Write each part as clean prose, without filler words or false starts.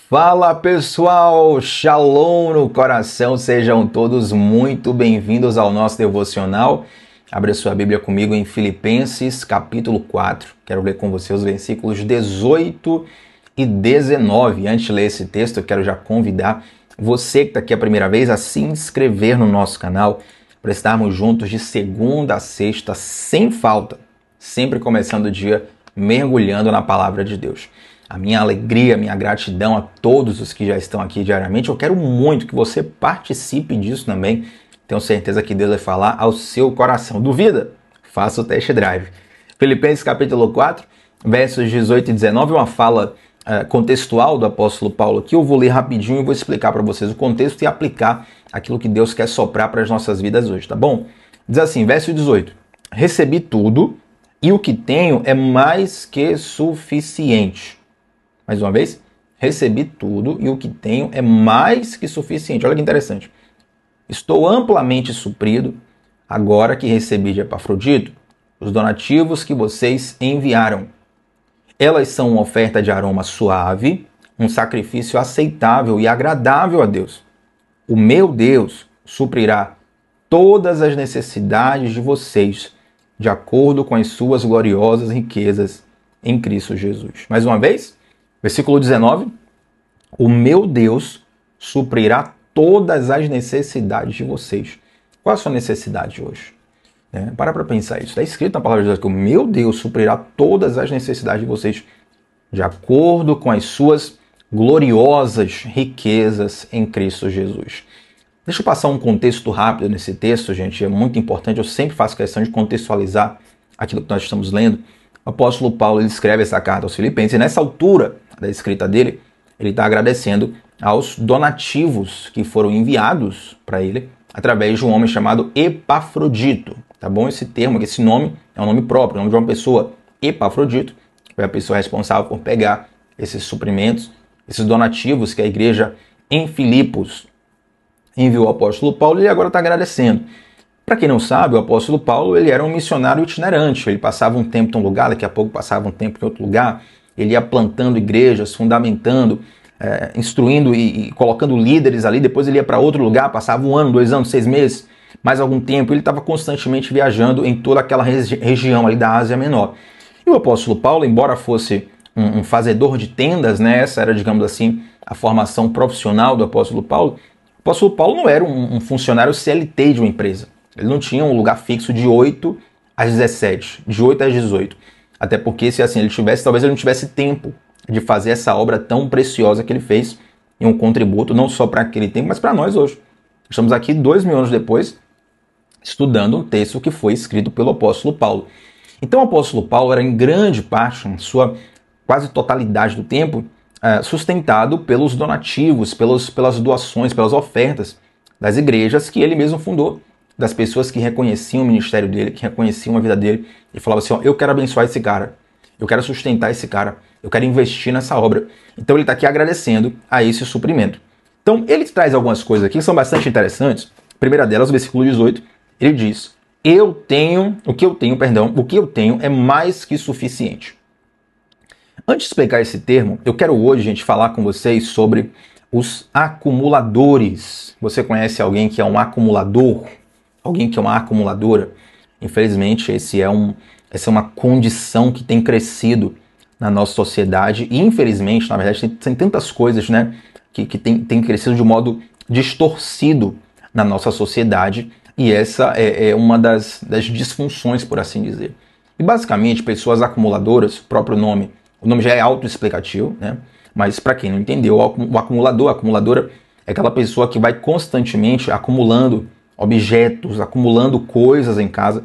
Fala pessoal, Shalom no coração, sejam todos muito bem-vindos ao nosso devocional. Abra sua Bíblia comigo em Filipenses capítulo 4, quero ler com você os versículos 18 e 19. Antes de ler esse texto, eu quero já convidar você que está aqui a primeira vez a se inscrever no nosso canal, para estarmos juntos de segunda a sexta, sem falta, sempre começando o dia mergulhando na palavra de Deus. A minha alegria, a minha gratidão a todos os que já estão aqui diariamente. Eu quero muito que você participe disso também. Tenho certeza que Deus vai falar ao seu coração. Duvida? Faça o test drive. Filipenses capítulo 4, versos 18 e 19, uma fala contextual do apóstolo Paulo aqui. Eu vou ler rapidinho e vou explicar para vocês o contexto e aplicar aquilo que Deus quer soprar para as nossas vidas hoje, tá bom? Diz assim, verso 18. Recebi tudo e o que tenho é mais que suficiente. Mais uma vez, recebi tudo e o que tenho é mais que suficiente. Olha que interessante. Estou amplamente suprido agora que recebi de Epafrodito os donativos que vocês enviaram. Elas são uma oferta de aroma suave, um sacrifício aceitável e agradável a Deus. O meu Deus suprirá todas as necessidades de vocês de acordo com as suas gloriosas riquezas em Cristo Jesus. Mais uma vez, versículo 19, o meu Deus suprirá todas as necessidades de vocês. Qual é a sua necessidade hoje? Para pensar isso. Está escrito na palavra de Deus que o meu Deus suprirá todas as necessidades de vocês de acordo com as suas gloriosas riquezas em Cristo Jesus. Deixa eu passar um contexto rápido nesse texto, gente. É muito importante, eu sempre faço questão de contextualizar aquilo que nós estamos lendo. O apóstolo Paulo ele escreve essa carta aos Filipenses e nessa altura da escrita dele, ele está agradecendo aos donativos que foram enviados para ele através de um homem chamado Epafrodito. Tá bom? Esse termo, esse nome é um nome próprio, o nome de uma pessoa, Epafrodito, foi a pessoa responsável por pegar esses suprimentos, esses donativos que a igreja em Filipos enviou ao apóstolo Paulo e ele agora está agradecendo. Para quem não sabe, o apóstolo Paulo ele era um missionário itinerante, ele passava um tempo em um lugar, daqui a pouco passava um tempo em outro lugar, ele ia plantando igrejas, fundamentando, instruindo e colocando líderes ali, depois ele ia para outro lugar, passava 1 ano, 2 anos, 6 meses, mais algum tempo, ele estava constantemente viajando em toda aquela região ali da Ásia Menor. E o apóstolo Paulo, embora fosse um fazedor de tendas, né, essa era, digamos assim, a formação profissional do apóstolo Paulo, o apóstolo Paulo não era um funcionário CLT de uma empresa. Ele não tinha um lugar fixo de 8 às 17, de 8 às 18. Até porque se assim ele tivesse, talvez ele não tivesse tempo de fazer essa obra tão preciosa que ele fez em um contributo, não só para aquele tempo, mas para nós hoje. Estamos aqui 2000 anos depois, estudando um texto que foi escrito pelo apóstolo Paulo. Então o apóstolo Paulo era em grande parte, em sua quase totalidade do tempo, sustentado pelos donativos, pelas doações, pelas ofertas das igrejas que ele mesmo fundou, das pessoas que reconheciam o ministério dele, que reconheciam a vida dele e falavam assim, ó, eu quero abençoar esse cara, eu quero sustentar esse cara, eu quero investir nessa obra. Então ele está aqui agradecendo a esse suprimento. Então ele traz algumas coisas aqui que são bastante interessantes. A primeira delas, o versículo 18, ele diz, o que eu tenho é mais que suficiente. Antes de explicar esse termo, eu quero hoje, gente, falar com vocês sobre os acumuladores. Você conhece alguém que é um acumulador? Alguém que é uma acumuladora? Infelizmente, essa é uma condição que tem crescido na nossa sociedade e, infelizmente, na verdade, tem tantas coisas, né, que tem crescido de um modo distorcido na nossa sociedade e essa é uma das disfunções, por assim dizer. E, basicamente, pessoas acumuladoras, o próprio nome, o nome já é autoexplicativo, né, mas, para quem não entendeu, o acumulador, a acumuladora é aquela pessoa que vai constantemente acumulando objetos, acumulando coisas em casa.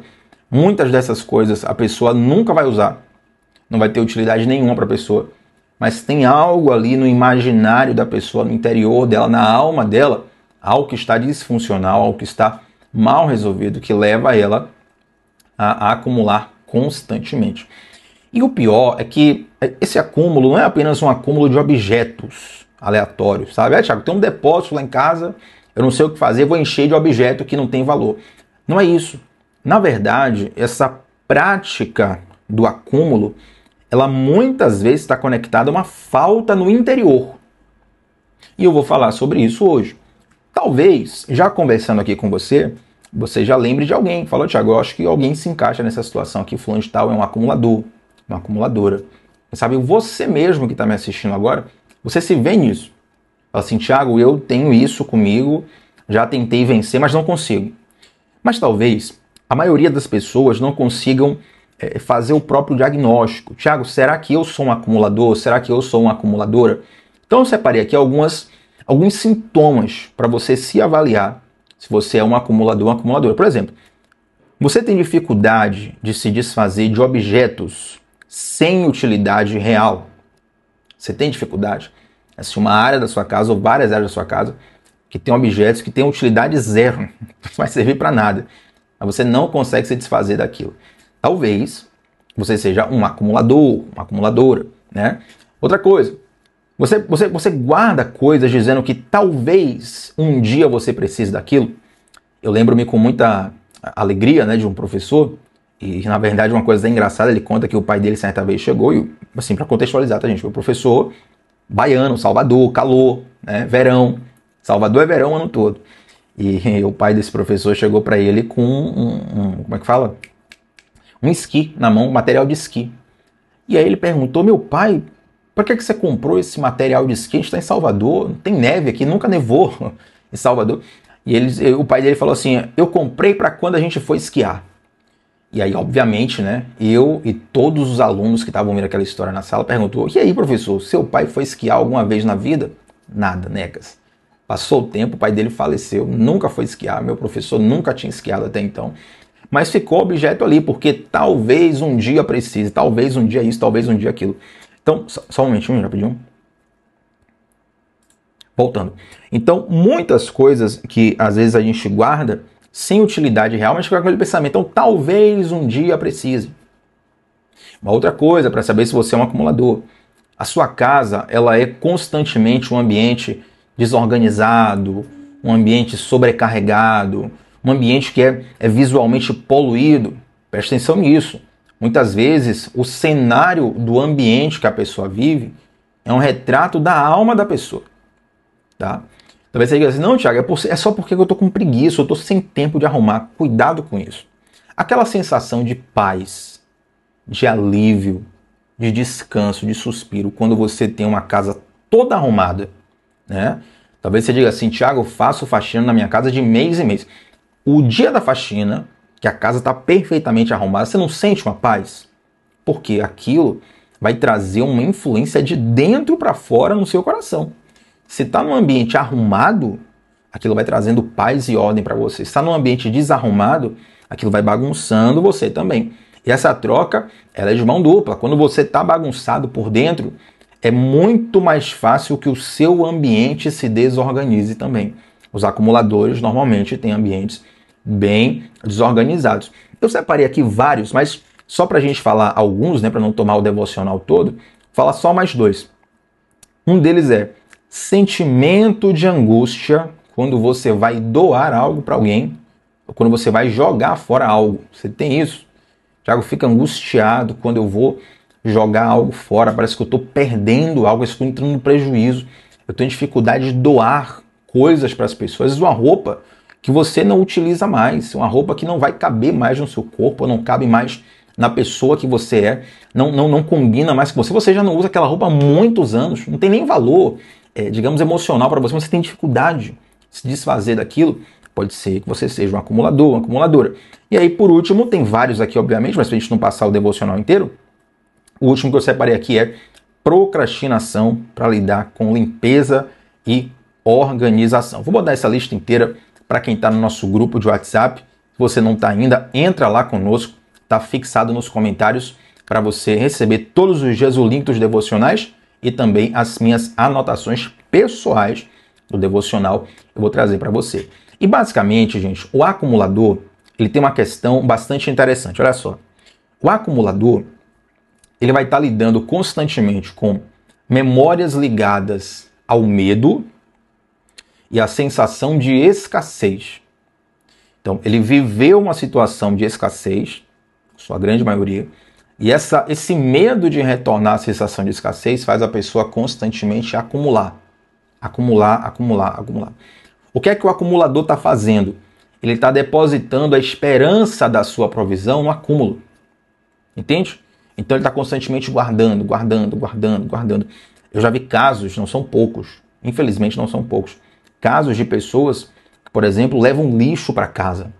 Muitas dessas coisas a pessoa nunca vai usar, não vai ter utilidade nenhuma para a pessoa, mas tem algo ali no imaginário da pessoa, no interior dela, na alma dela, algo que está disfuncional, algo que está mal resolvido, que leva ela a acumular constantemente. E o pior é que esse acúmulo não é apenas um acúmulo de objetos aleatórios, sabe? Thiago, tem um depósito lá em casa, eu não sei o que fazer, vou encher de objeto que não tem valor. Não é isso. Na verdade, essa prática do acúmulo, ela muitas vezes está conectada a uma falta no interior. E eu vou falar sobre isso hoje. Talvez, já conversando aqui com você, você já lembre de alguém. Falou, Thiago, eu acho que alguém se encaixa nessa situação aqui. Fulano de tal é um acumulador, uma acumuladora. Sabe, você mesmo que está me assistindo agora, você se vê nisso. Fala assim, Thiago, eu tenho isso comigo, já tentei vencer, mas não consigo. Mas talvez a maioria das pessoas não consigam fazer o próprio diagnóstico. Thiago, será que eu sou um acumulador? Será que eu sou uma acumuladora? Então eu separei aqui alguns sintomas para você se avaliar se você é um acumulador ou uma acumuladora. Por exemplo, você tem dificuldade de se desfazer de objetos sem utilidade real? Você tem dificuldade? Se uma área da sua casa ou várias áreas da sua casa que tem objetos que têm utilidade zero, não vai servir para nada, mas você não consegue se desfazer daquilo. Talvez você seja um acumulador, uma acumuladora, né? Outra coisa, você guarda coisas dizendo que talvez um dia você precise daquilo. Eu lembro-me com muita alegria, né, de um professor, e na verdade uma coisa engraçada, ele conta que o pai dele certa vez chegou, e assim, para contextualizar, tá, gente? O professor baiano, Salvador, calor, né, verão. Salvador é verão o ano todo. E o pai desse professor chegou para ele com como é que fala? Um esqui na mão, material de esqui. E aí ele perguntou, meu pai, por que você comprou esse material de esqui? A gente está em Salvador, não tem neve aqui, nunca nevou em Salvador. E o pai dele falou assim, eu comprei para quando a gente for esquiar. E aí, obviamente, né, eu e todos os alunos que estavam vendo aquela história na sala perguntou, e aí, professor, seu pai foi esquiar alguma vez na vida? Nada, necas. Passou o tempo, o pai dele faleceu, nunca foi esquiar, meu professor nunca tinha esquiado até então. Mas ficou objeto ali, porque talvez um dia precise, talvez um dia isso, talvez um dia aquilo. Então, só um momentinho, rapidinho. Voltando. Então, muitas coisas que às vezes a gente guarda sem utilidade real, mas fica com aquele pensamento, então talvez um dia precise. Uma outra coisa para saber se você é um acumulador. A sua casa, ela é constantemente um ambiente desorganizado, um ambiente sobrecarregado, um ambiente que é visualmente poluído. Preste atenção nisso. Muitas vezes, o cenário do ambiente que a pessoa vive é um retrato da alma da pessoa. Tá? Talvez você diga assim, não, Thiago, é só porque eu estou com preguiça, eu estou sem tempo de arrumar. Cuidado com isso. Aquela sensação de paz, de alívio, de descanso, de suspiro, quando você tem uma casa toda arrumada, né? Talvez você diga assim, Thiago, eu faço faxina na minha casa de mês em mês. O dia da faxina, que a casa está perfeitamente arrumada, você não sente uma paz? Porque aquilo vai trazer uma influência de dentro para fora no seu coração. Se está num ambiente arrumado, aquilo vai trazendo paz e ordem para você. Se está num ambiente desarrumado, aquilo vai bagunçando você também. E essa troca, ela é de mão dupla. Quando você está bagunçado por dentro, é muito mais fácil que o seu ambiente se desorganize também. Os acumuladores normalmente têm ambientes bem desorganizados. Eu separei aqui vários, mas só para a gente falar alguns, né, para não tomar o devocional todo, fala só mais dois. Um deles é sentimento de angústia quando você vai doar algo para alguém, ou quando você vai jogar fora algo. Você tem isso? Thiago, fica angustiado quando eu vou jogar algo fora, parece que eu estou perdendo algo, eu estou entrando no prejuízo, eu tenho dificuldade de doar coisas para as pessoas. Às vezes uma roupa que você não utiliza mais, uma roupa que não vai caber mais no seu corpo, não cabe mais na pessoa que você é, não combina mais com você, você já não usa aquela roupa há muitos anos, não tem nem valor, digamos, emocional para você, mas você tem dificuldade de se desfazer daquilo. Pode ser que você seja um acumulador, uma acumuladora. E aí, por último, tem vários aqui, obviamente, mas para a gente não passar o devocional inteiro, o último que eu separei aqui é procrastinação para lidar com limpeza e organização. Vou botar essa lista inteira para quem está no nosso grupo de WhatsApp. Se você não está ainda, entra lá conosco, está fixado nos comentários para você receber todos os dias o link dos devocionais e também as minhas anotações pessoais do devocional eu vou trazer para você. E basicamente, gente, o acumulador, ele tem uma questão bastante interessante. Olha só, o acumulador, ele vai estar lidando constantemente com memórias ligadas ao medo e à sensação de escassez. Então, ele viveu uma situação de escassez, sua grande maioria, e esse medo de retornar à sensação de escassez faz a pessoa constantemente acumular. Acumular, acumular, acumular. O que é que o acumulador está fazendo? Ele está depositando a esperança da sua provisão no acúmulo. Entende? Então ele está constantemente guardando, guardando, guardando, guardando. Eu já vi casos, não são poucos, infelizmente não são poucos, casos de pessoas que, por exemplo, levam lixo para casa,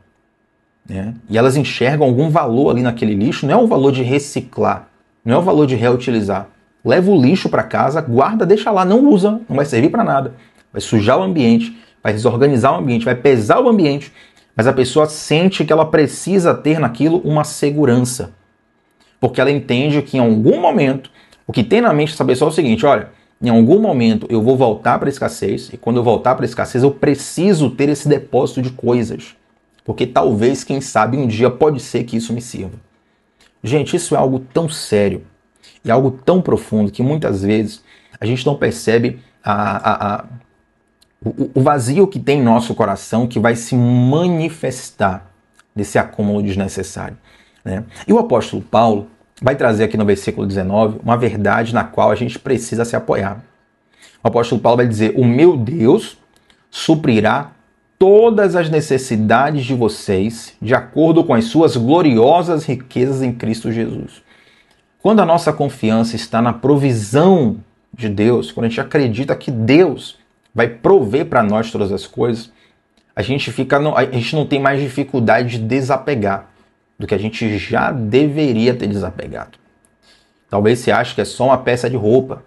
né? E elas enxergam algum valor ali naquele lixo, não é o valor de reciclar, não é o valor de reutilizar. Leva o lixo para casa, guarda, deixa lá, não usa, não vai servir para nada. Vai sujar o ambiente, vai desorganizar o ambiente, vai pesar o ambiente, mas a pessoa sente que ela precisa ter naquilo uma segurança. Porque ela entende que em algum momento, o que tem na mente dessa pessoa é o seguinte, olha, em algum momento eu vou voltar para a escassez, e quando eu voltar para a escassez eu preciso ter esse depósito de coisas. Porque talvez, quem sabe, um dia pode ser que isso me sirva. Gente, isso é algo tão sério e algo tão profundo que muitas vezes a gente não percebe o vazio que tem em nosso coração que vai se manifestar nesse acúmulo desnecessário, né? E o apóstolo Paulo vai trazer aqui no versículo 19 uma verdade na qual a gente precisa se apoiar. O apóstolo Paulo vai dizer, o meu Deus suprirá todas as necessidades de vocês de acordo com as suas gloriosas riquezas em Cristo Jesus. Quando a nossa confiança está na provisão de Deus, quando a gente acredita que Deus vai prover para nós todas as coisas, a gente não tem mais dificuldade de desapegar do que a gente já deveria ter desapegado. Talvez você ache que é só uma peça de roupa.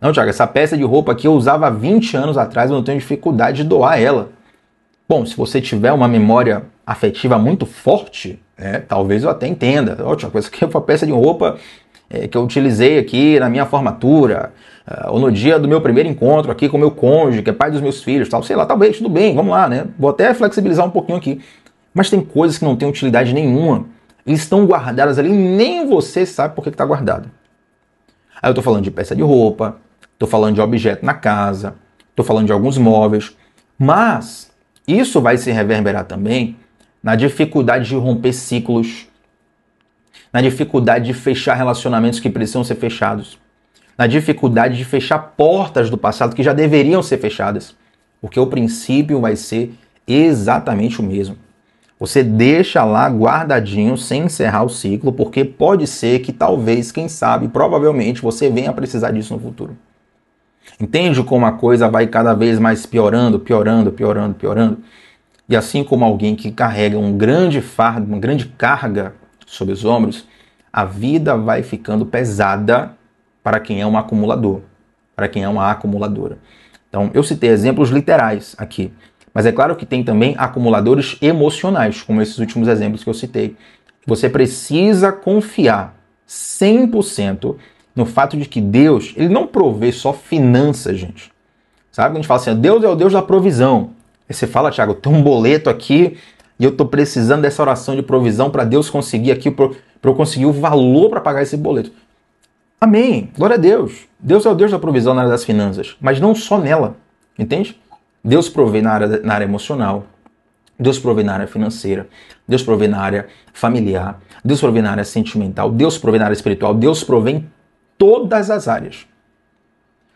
Não, Thiago, essa peça de roupa aqui eu usava há 20 anos atrás, eu não tenho dificuldade de doar ela. Bom, se você tiver uma memória afetiva muito forte, talvez eu até entenda. Thiago, essa aqui é uma peça de roupa que eu utilizei aqui na minha formatura, ou no dia do meu primeiro encontro aqui com o meu cônjuge, que é pai dos meus filhos, tal, sei lá, talvez, tudo bem, vamos lá, né? Vou até flexibilizar um pouquinho aqui. Mas tem coisas que não têm utilidade nenhuma. Eles estão guardadas ali, nem você sabe por que está guardado. Aí eu estou falando de peça de roupa, estou falando de objeto na casa, estou falando de alguns móveis, mas isso vai se reverberar também na dificuldade de romper ciclos, na dificuldade de fechar relacionamentos que precisam ser fechados, na dificuldade de fechar portas do passado que já deveriam ser fechadas, porque o princípio vai ser exatamente o mesmo. Você deixa lá guardadinho sem encerrar o ciclo, porque pode ser que talvez, quem sabe, provavelmente você venha a precisar disso no futuro. Entende como a coisa vai cada vez mais piorando, piorando, piorando, piorando? E assim como alguém que carrega um grande fardo, uma grande carga sobre os ombros, a vida vai ficando pesada para quem é um acumulador, para quem é uma acumuladora. Então, eu citei exemplos literais aqui, mas é claro que tem também acumuladores emocionais, como esses últimos exemplos que eu citei. Você precisa confiar 100% no fato de que Deus, ele não provê só finanças, gente. Sabe? Quando a gente fala assim, Deus é o Deus da provisão. Aí você fala, Thiago, tem um boleto aqui e eu estou precisando dessa oração de provisão para Deus conseguir aqui, para eu conseguir o valor para pagar esse boleto. Amém. Glória a Deus. Deus é o Deus da provisão na área das finanças, mas não só nela. Entende? Deus provê na área emocional, Deus provê na área financeira, Deus provê na área familiar, Deus provê na área sentimental, Deus provê na área espiritual, Deus provê em todas as áreas.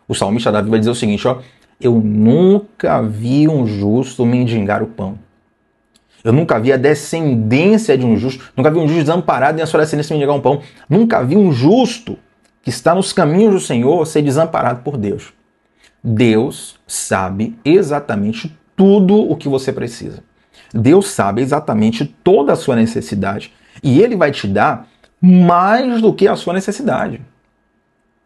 O salmista Davi vai dizer o seguinte, ó, eu nunca vi um justo mendigar o pão. Eu nunca vi a descendência de um justo, nunca vi um justo desamparado e a sua descendência mendigar um pão. Nunca vi um justo que está nos caminhos do Senhor ser desamparado por Deus. Deus sabe exatamente tudo o que você precisa. Deus sabe exatamente toda a sua necessidade. E Ele vai te dar mais do que a sua necessidade.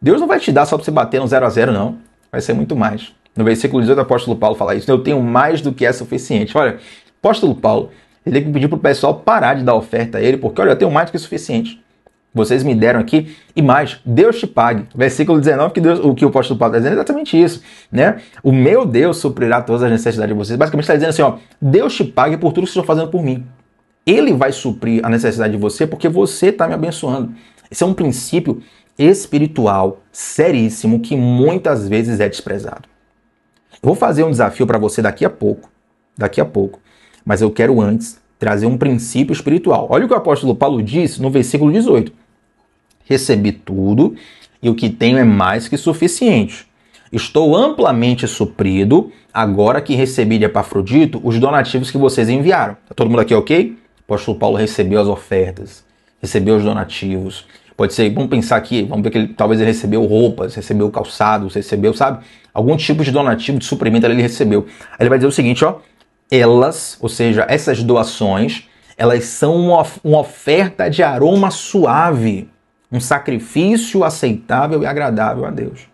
Deus não vai te dar só para você bater no 0 a 0, não. Vai ser muito mais. No versículo 18, o apóstolo Paulo fala isso. Eu tenho mais do que é suficiente. Olha, o apóstolo Paulo, ele tem que pedir para o pessoal parar de dar oferta a ele, porque, olha, eu tenho mais do que suficiente. Vocês me deram aqui e mais, Deus te pague. Versículo 19, o que o apóstolo Paulo está dizendo é exatamente isso, né? O meu Deus suprirá todas as necessidades de vocês. Basicamente está dizendo assim, ó, Deus te pague por tudo que vocês estão fazendo por mim. Ele vai suprir a necessidade de você porque você está me abençoando. Esse é um princípio espiritual seríssimo que muitas vezes é desprezado. Eu vou fazer um desafio para você daqui a pouco, mas eu quero antes trazer um princípio espiritual. Olha o que o apóstolo Paulo diz no versículo 18. Recebi tudo e o que tenho é mais que suficiente. estou amplamente suprido, agora que recebi de Epafrodito os donativos que vocês enviaram. Tá todo mundo aqui ok? O apóstolo Paulo recebeu as ofertas, recebeu os donativos. Pode ser, vamos pensar aqui, vamos ver que talvez ele recebeu roupas, recebeu calçados, recebeu, sabe? Algum tipo de donativo, de suprimento ele recebeu. Aí ele vai dizer o seguinte, ó, elas, ou seja, essas doações, elas são uma oferta de aroma suave, um sacrifício aceitável e agradável a Deus.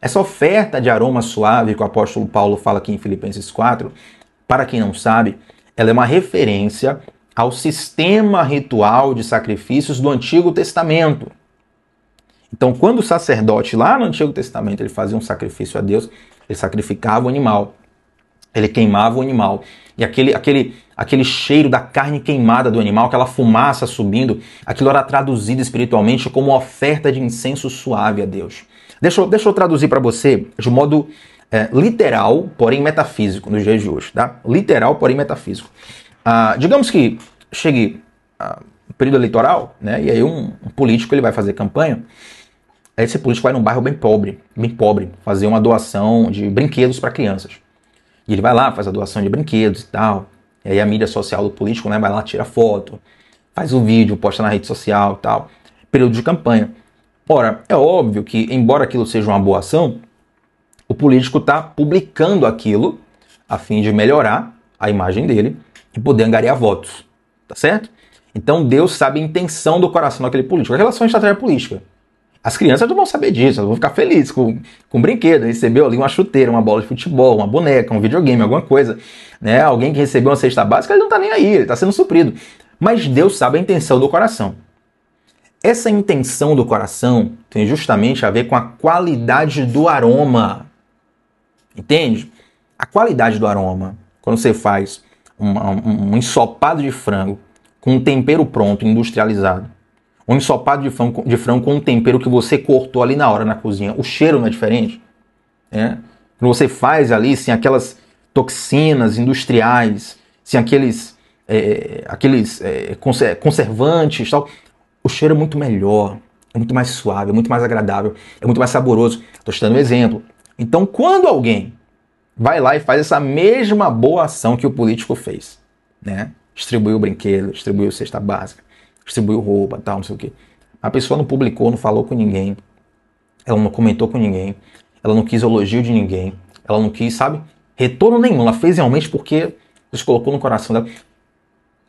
Essa oferta de aroma suave que o apóstolo Paulo fala aqui em Filipenses 4, para quem não sabe, ela é uma referência ao sistema ritual de sacrifícios do Antigo Testamento. Então, quando o sacerdote lá no Antigo Testamento ele fazia um sacrifício a Deus, ele sacrificava o animal, ele queimava o animal, e aquele cheiro da carne queimada do animal, aquela fumaça subindo, aquilo era traduzido espiritualmente como uma oferta de incenso suave a Deus. Deixa eu traduzir para você de modo literal, porém metafísico, nos dias de hoje, tá? Literal, porém metafísico. Digamos que chegue o período eleitoral, né? E aí um político ele vai fazer campanha. Aí esse político vai num bairro bem pobre, fazer uma doação de brinquedos para crianças. E ele vai lá, faz a doação de brinquedos e tal. E aí a mídia social do político, né, vai lá, tira foto, faz o vídeo, posta na rede social e tal. Período de campanha. Ora, é óbvio que, embora aquilo seja uma boa ação, o político está publicando aquilo a fim de melhorar a imagem dele e poder angariar votos, tá certo? Então Deus sabe a intenção do coração daquele político. A relação à estratégia política. As crianças não vão saber disso, elas vão ficar felizes com um brinquedo. Recebeu ali uma chuteira, uma bola de futebol, uma boneca, um videogame, alguma coisa. Né? Alguém que recebeu uma cesta básica, ele não está nem aí, ele está sendo suprido. Mas Deus sabe a intenção do coração. Essa intenção do coração tem justamente a ver com a qualidade do aroma. Entende? A qualidade do aroma. Quando você faz um ensopado de frango com um tempero pronto, industrializado, um ensopado de frango com um tempero que você cortou ali na hora na cozinha, o cheiro não é diferente? Né? Quando você faz ali, sem aquelas toxinas industriais, sem aqueles conservantes, tal, o cheiro é muito melhor, é muito mais suave, é muito mais agradável, é muito mais saboroso. Estou te dando um exemplo. Então, quando alguém vai lá e faz essa mesma boa ação que o político fez, né? Distribuiu brinquedo, distribuiu cesta básica, distribuiu roupa, tal, não sei o quê. A pessoa não publicou, não falou com ninguém, ela não comentou com ninguém, ela não quis elogio de ninguém, ela não quis, sabe, retorno nenhum. Ela fez realmente porque Deus colocou no coração dela.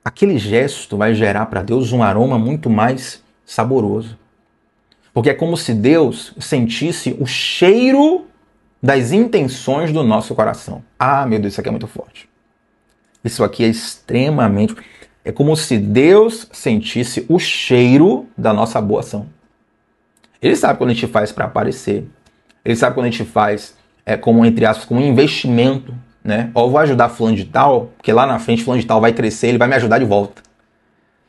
Aquele gesto vai gerar para Deus um aroma muito mais saboroso. Porque é como se Deus sentisse o cheiro das intenções do nosso coração. Ah, meu Deus, isso aqui é muito forte. Isso aqui é extremamente... É como se Deus sentisse o cheiro da nossa boa ação. Ele sabe quando a gente faz para aparecer. Ele sabe quando a gente faz como, entre aspas, como um investimento. Né? Ó, eu vou ajudar fulano de tal, porque lá na frente fulano de tal vai crescer, ele vai me ajudar de volta.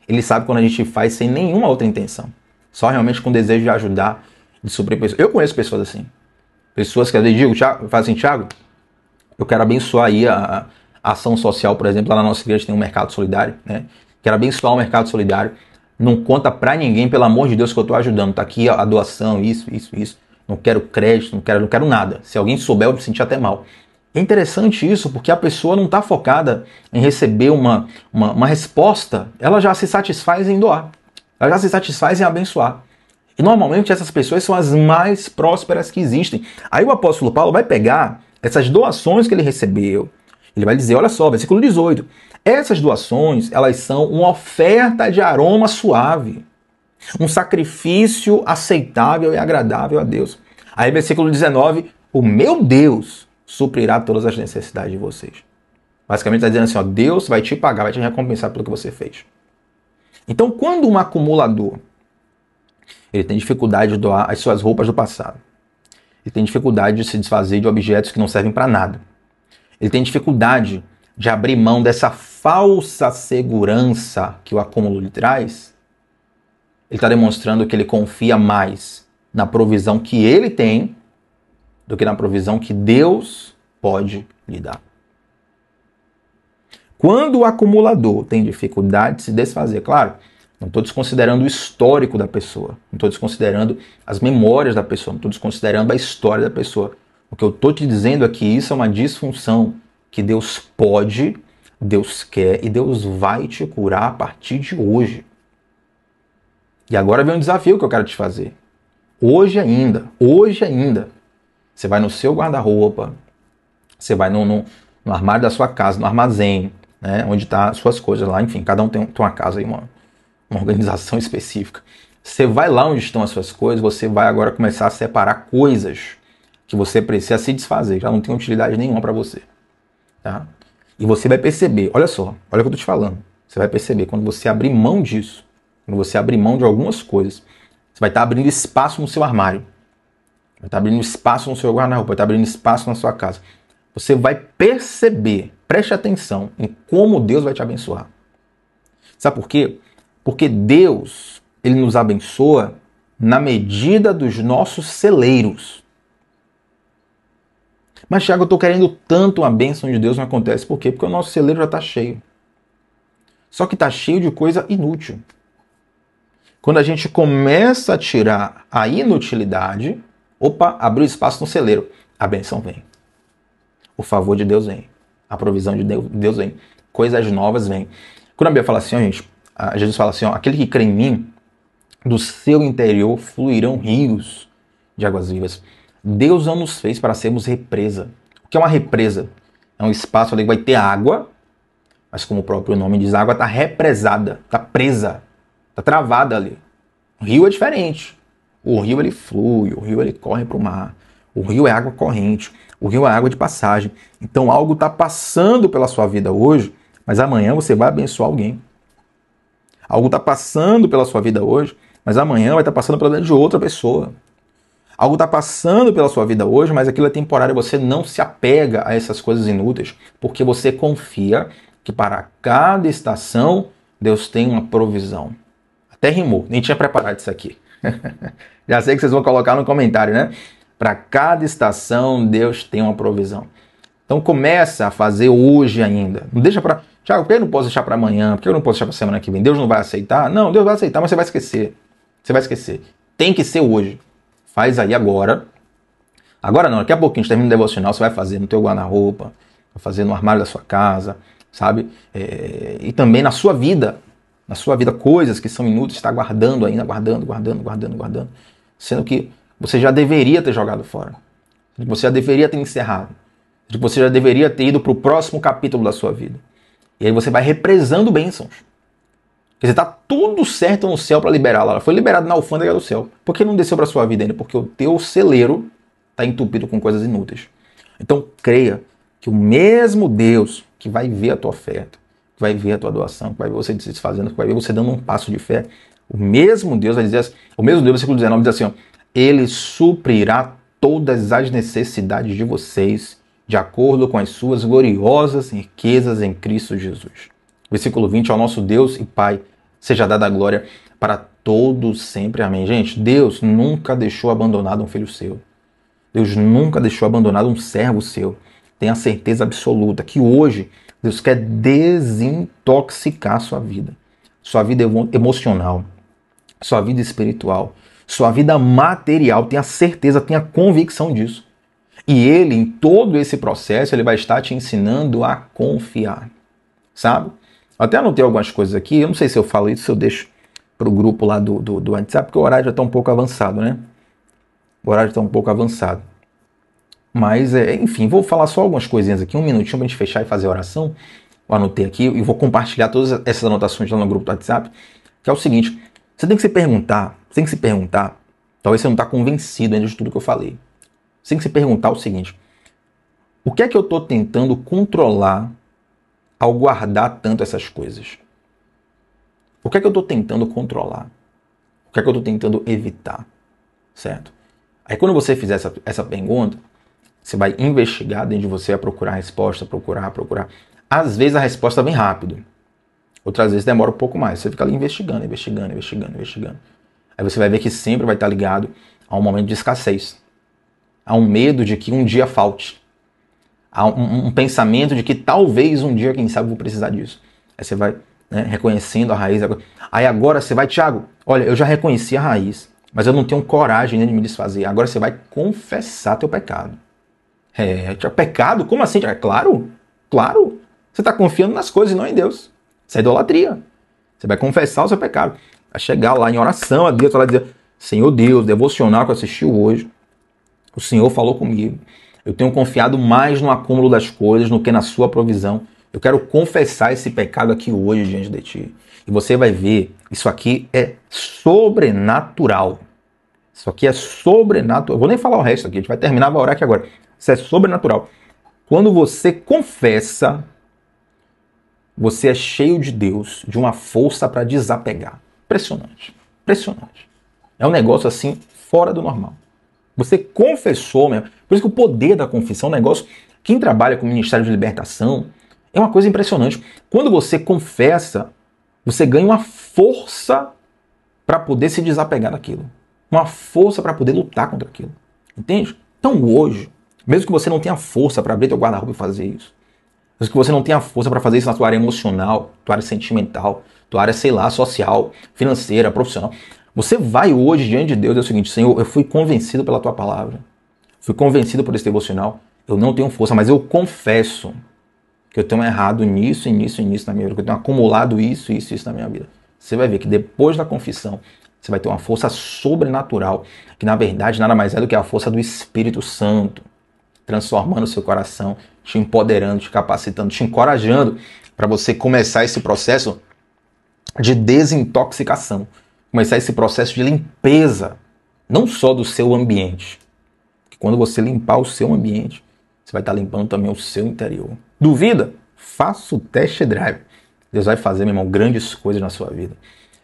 Ele sabe quando a gente faz sem nenhuma outra intenção. Só realmente com o desejo de ajudar, de suprir pessoas. Eu conheço pessoas assim. Pessoas que às vezes digam, fazem assim, Thiago, eu quero abençoar aí a ação social, por exemplo, lá na nossa igreja tem um mercado solidário, né? Quero abençoar o mercado solidário. Não conta pra ninguém, pelo amor de Deus, que eu tô ajudando. Tá aqui a doação, isso. Não quero crédito, não quero nada. Se alguém souber, eu me sentir até mal. É interessante isso, porque a pessoa não está focada em receber uma resposta, ela já se satisfaz em doar, ela já se satisfaz em abençoar. E normalmente essas pessoas são as mais prósperas que existem. Aí o apóstolo Paulo vai pegar essas doações que ele recebeu, ele vai dizer, olha só, versículo 18, essas doações, elas são uma oferta de aroma suave, um sacrifício aceitável e agradável a Deus. Aí versículo 19, o meu Deus suprirá todas as necessidades de vocês. Basicamente está dizendo assim, ó, Deus vai te pagar, vai te recompensar pelo que você fez. Então, quando um acumulador ele tem dificuldade de doar as suas roupas do passado, ele tem dificuldade de se desfazer de objetos que não servem para nada, ele tem dificuldade de abrir mão dessa falsa segurança que o acúmulo lhe traz, ele está demonstrando que ele confia mais na provisão que ele tem do que na provisão que Deus pode lhe dar. Quando o acumulador tem dificuldade de se desfazer, claro, não estou desconsiderando o histórico da pessoa, não estou desconsiderando as memórias da pessoa, não estou desconsiderando a história da pessoa. O que eu estou te dizendo é que isso é uma disfunção que Deus pode, Deus quer e Deus vai te curar a partir de hoje. E agora vem um desafio que eu quero te fazer. Hoje ainda, você vai no seu guarda-roupa, você vai no armário da sua casa, no armazém, né, onde estão as suas coisas lá, enfim, cada um tem uma casa e uma organização específica. Você vai lá onde estão as suas coisas, você vai agora começar a separar coisas que você precisa se desfazer, já não tem utilidade nenhuma para você. Tá? E você vai perceber, olha só, olha o que eu tô te falando. Você vai perceber, quando você abrir mão disso, quando você abrir mão de algumas coisas, você vai estar abrindo espaço no seu armário, vai estar abrindo espaço no seu guarda-roupa, vai estar abrindo espaço na sua casa. Você vai perceber, preste atenção em como Deus vai te abençoar. Sabe por quê? Porque Deus, Ele nos abençoa na medida dos nossos celeiros. Mas, Thiago, eu estou querendo tanto uma bênção de Deus, não acontece. Por quê? Porque o nosso celeiro já está cheio. Só que está cheio de coisa inútil. Quando a gente começa a tirar a inutilidade, opa, abriu espaço no celeiro, a bênção vem. O favor de Deus vem. A provisão de Deus vem. Coisas novas vêm. Quando a Bíblia fala assim, ó, gente, Jesus fala assim, ó, aquele que crê em mim, do seu interior fluirão rios de águas vivas. Deus não nos fez para sermos represa. O que é uma represa? É um espaço ali que vai ter água, mas como o próprio nome diz, a água está represada, está presa, está travada ali. O rio é diferente. O rio ele flui, o rio ele corre para o mar. O rio é água corrente, o rio é água de passagem. Então algo está passando pela sua vida hoje, mas amanhã você vai abençoar alguém. Algo está passando pela sua vida hoje, mas amanhã vai estar passando pela vida de outra pessoa. Algo está passando pela sua vida hoje, mas aquilo é temporário. Você não se apega a essas coisas inúteis, porque você confia que para cada estação Deus tem uma provisão. Até rimou, nem tinha preparado isso aqui. Já sei que vocês vão colocar no comentário, né? Para cada estação Deus tem uma provisão. Então começa a fazer hoje ainda. Não deixa para... Tiago, por que eu não posso deixar para amanhã? Por que eu não posso deixar para semana que vem? Deus não vai aceitar? Não, Deus vai aceitar, mas você vai esquecer. Você vai esquecer. Tem que ser hoje. Faz aí agora. Agora não, daqui a pouquinho a gente termina o devocional, você vai fazer no teu guarda-roupa, vai fazer no armário da sua casa, sabe? E também na sua vida, coisas que são inúteis, está guardando ainda, guardando, sendo que você já deveria ter jogado fora. Você já deveria ter encerrado. Você já deveria ter ido para o próximo capítulo da sua vida. E aí você vai represando bênçãos. Quer dizer, está tudo certo no céu para liberá-la. Ela foi liberada na alfândega do céu. Por que não desceu para a sua vida ainda? Porque o teu celeiro está entupido com coisas inúteis. Então creia que o mesmo Deus que vai ver a tua oferta, que vai ver a tua doação, que vai ver você se desfazendo, que vai ver você dando um passo de fé, o mesmo Deus vai dizer assim, o mesmo Deus, versículo 19, diz assim, ó, Ele suprirá todas as necessidades de vocês de acordo com as suas gloriosas riquezas em Cristo Jesus. Versículo 20, ao nosso Deus e Pai, seja dada a glória para todos sempre. Amém. Gente, Deus nunca deixou abandonado um filho seu. Deus nunca deixou abandonado um servo seu. Tenha certeza absoluta que hoje Deus quer desintoxicar sua vida emocional, sua vida espiritual, sua vida material. Tenha certeza, tenha convicção disso. E Ele, em todo esse processo, Ele vai estar te ensinando a confiar. Sabe? Até anotei algumas coisas aqui, eu não sei se eu falo isso, se eu deixo para o grupo lá do WhatsApp, porque o horário já está um pouco avançado, né? O horário está um pouco avançado. Mas, enfim, vou falar só algumas coisinhas aqui, um minutinho para a gente fechar e fazer a oração. Eu anotei aqui e vou compartilhar todas essas anotações lá no grupo do WhatsApp, que é o seguinte, você tem que se perguntar, talvez você não está convencido ainda de tudo que eu falei. Você tem que se perguntar o seguinte, o que é que eu estou tentando controlar ao guardar tanto essas coisas? O que é que eu estou tentando controlar? O que é que eu estou tentando evitar? Certo? Aí quando você fizer essa pergunta, você vai investigar dentro de você, vai procurar a resposta, procurar. Às vezes a resposta vem rápido. Outras vezes demora um pouco mais. Você fica ali investigando. Aí você vai ver que sempre vai estar ligado a um momento de escassez. A um medo de que um dia falte. Há um pensamento de que talvez um dia, quem sabe, eu vou precisar disso. Aí você vai, né, reconhecendo a raiz. Aí agora você vai, Thiago, olha, eu já reconheci a raiz, mas eu não tenho coragem de me desfazer. Agora você vai confessar teu pecado. Tinha pecado? Como assim? Claro, claro. Você está confiando nas coisas e não em Deus. Isso é idolatria. Você vai confessar o seu pecado. Vai chegar lá em oração a Deus, vai dizer: Senhor Deus, devocional que eu assisti hoje, o Senhor falou comigo. Eu tenho confiado mais no acúmulo das coisas do que na sua provisão. Eu quero confessar esse pecado aqui hoje diante de ti. E você vai ver, isso aqui é sobrenatural. Isso aqui é sobrenatural. Eu vou nem falar o resto aqui, a gente vai terminar, vai orar aqui agora. Isso é sobrenatural. Quando você confessa, você é cheio de Deus, de uma força para desapegar. Impressionante. Impressionante. É um negócio assim, fora do normal. Você confessou mesmo. Por isso que o poder da confissão é um negócio. Quem trabalha com o Ministério de Libertação é uma coisa impressionante. Quando você confessa, você ganha uma força para poder se desapegar daquilo. Uma força para poder lutar contra aquilo. Entende? Então hoje, mesmo que você não tenha força para abrir teu guarda-roupa e fazer isso, mesmo que você não tenha força para fazer isso na tua área emocional, tua área sentimental, tua área, sei lá, social, financeira, profissional, você vai hoje diante de Deus é o seguinte: Senhor, eu fui convencido pela tua palavra, fui convencido por esse devocional, eu não tenho força, mas eu confesso que eu tenho errado nisso e nisso e nisso na minha vida, que eu tenho acumulado isso na minha vida. Você vai ver que depois da confissão, você vai ter uma força sobrenatural, que na verdade nada mais é do que a força do Espírito Santo, transformando o seu coração, te empoderando, te capacitando, te encorajando para você começar esse processo de desintoxicação, começar esse processo de limpeza, não só do seu ambiente. Porque quando você limpar o seu ambiente, você vai estar limpando também o seu interior. Duvida? Faça o test drive. Deus vai fazer, meu irmão, grandes coisas na sua vida.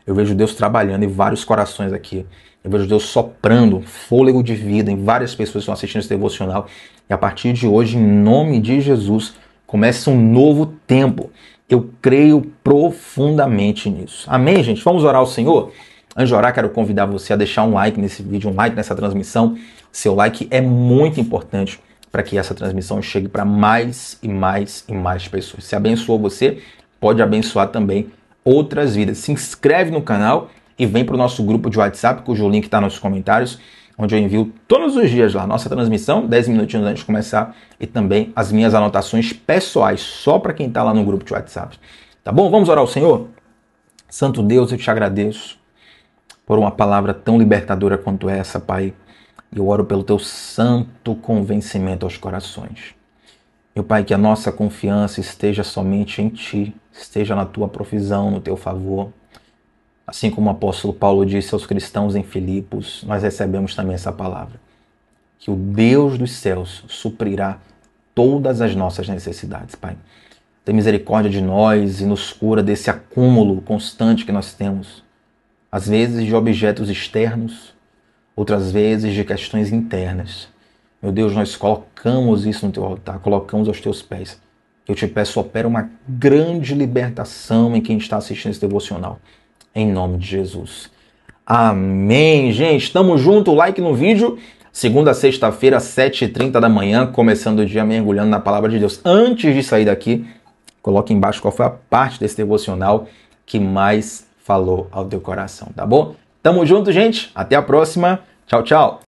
Eu vejo Deus trabalhando em vários corações aqui. Eu vejo Deus soprando fôlego de vida em várias pessoas que estão assistindo esse devocional. E a partir de hoje, em nome de Jesus, começa um novo tempo. Eu creio profundamente nisso. Amém, gente? Vamos orar ao Senhor? Antes de orar, quero convidar você a deixar um like nesse vídeo, um like nessa transmissão. Seu like é muito importante para que essa transmissão chegue para mais e mais e mais pessoas. Se abençoou você, pode abençoar também outras vidas. Se inscreve no canal e vem para o nosso grupo de WhatsApp, cujo link está nos comentários, onde eu envio todos os dias lá nossa transmissão, 10 minutinhos antes de começar, e também as minhas anotações pessoais, só para quem está lá no grupo de WhatsApp. Tá bom? Vamos orar ao Senhor? Santo Deus, eu te agradeço por uma palavra tão libertadora quanto essa, Pai. Eu oro pelo teu santo convencimento aos corações. Meu Pai, que a nossa confiança esteja somente em Ti, esteja na Tua provisão, no Teu favor. Assim como o apóstolo Paulo disse aos cristãos em Filipos, nós recebemos também essa palavra. Que o Deus dos céus suprirá todas as nossas necessidades, Pai. Tem misericórdia de nós e nos cura desse acúmulo constante que nós temos. Às vezes de objetos externos, outras vezes de questões internas. Meu Deus, nós colocamos isso no Teu altar, colocamos aos Teus pés. Eu te peço, opera uma grande libertação em quem está assistindo esse devocional. Em nome de Jesus. Amém, gente. Tamo junto, like no vídeo. Segunda a sexta-feira, 7h30 da manhã, começando o dia mergulhando na palavra de Deus. Antes de sair daqui, coloque embaixo qual foi a parte desse devocional que mais falou ao teu coração, tá bom? Tamo junto, gente. Até a próxima. Tchau, tchau.